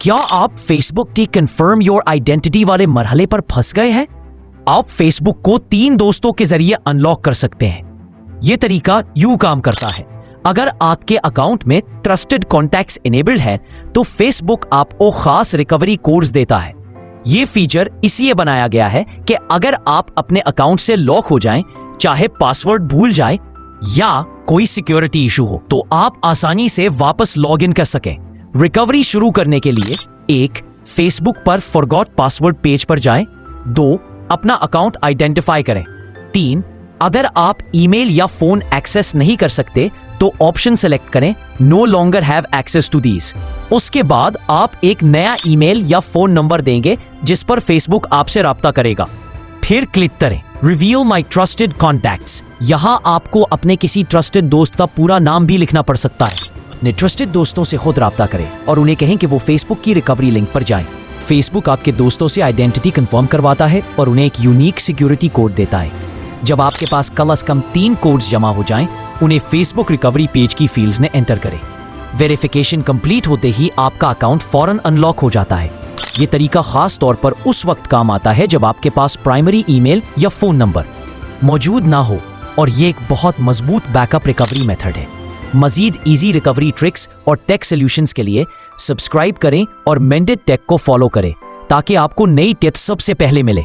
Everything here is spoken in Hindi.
क्या आप फेसबुक की कंफर्म योर आइडेंटिटी वाले मरहले पर फंस गए हैं? आप फेसबुक को 3 दोस्तों के जरिए अनलॉक कर सकते हैं। यह तरीका यूं काम करता है। अगर आपके अकाउंट में ट्रस्टेड कॉन्टैक्ट्स इनेबल्ड है तो फेसबुक आपको खास रिकवरी कोड्स देता है। यह फीचर इसलिए बनाया गया है कि अगर आप अपने अकाउंट से लॉक हो जाएं, चाहे पासवर्ड भूल जाएं या कोई सिक्योरिटी इशू हो, तो आप आसानी से वापस लॉग इन कर सकें। रिकवरी शुरू करने के लिए 1. फेसबुक पर फॉरगॉट पासवर्ड पेज पर जाएं। 2. अपना अकाउंट आइडेंटिफाई करें। 3. अगर आप ईमेल या फोन एक्सेस नहीं कर सकते तो ऑप्शन सेलेक्ट करें no longer have access to these. उसके बाद आप एक नया ईमेल या फोन नंबर देंगे जिस पर फेसबुक आपसे राब्ता करेगा। फिर क्लिक करें रिवील माई ट्रस्टेड कॉन्टैक्ट्स। यहां आपको अपने किसी ट्रस्टेड दोस्त का पूरा नाम भी लिखना पड़ सकता है। अपने ट्रस्टेड दोस्तों से खुद राब्ता करें और उन्हें कहें कि वो फेसबुक की रिकवरी लिंक पर जाएं। फेसबुक आपके दोस्तों से आइडेंटिटी कंफर्म करवाता है और उन्हें एक यूनिक सिक्योरिटी कोड देता है। जब आपके पास कम से कम 3 कोड्स जमा हो जाएं, उन्हें फेसबुक रिकवरी पेज की फील्ड्स में एंटर करें। वेरिफिकेशन कंप्लीट होते ही आपका अकाउंट फौरन अनलॉक हो जाता है। ये तरीका खास तौर पर उस वक्त काम आता है जब आपके पास प्राइमरी ईमेल या फोन नंबर मौजूद ना हो, और ये एक बहुत मजबूत बैकअप रिकवरी मेथड है। मजीद इजी रिकवरी ट्रिक्स और टेक सॉल्यूशंस के लिए सब्सक्राइब करें और मेंडेड टेक को फॉलो करें ताकि आपको नई टिप्स सबसे पहले मिले।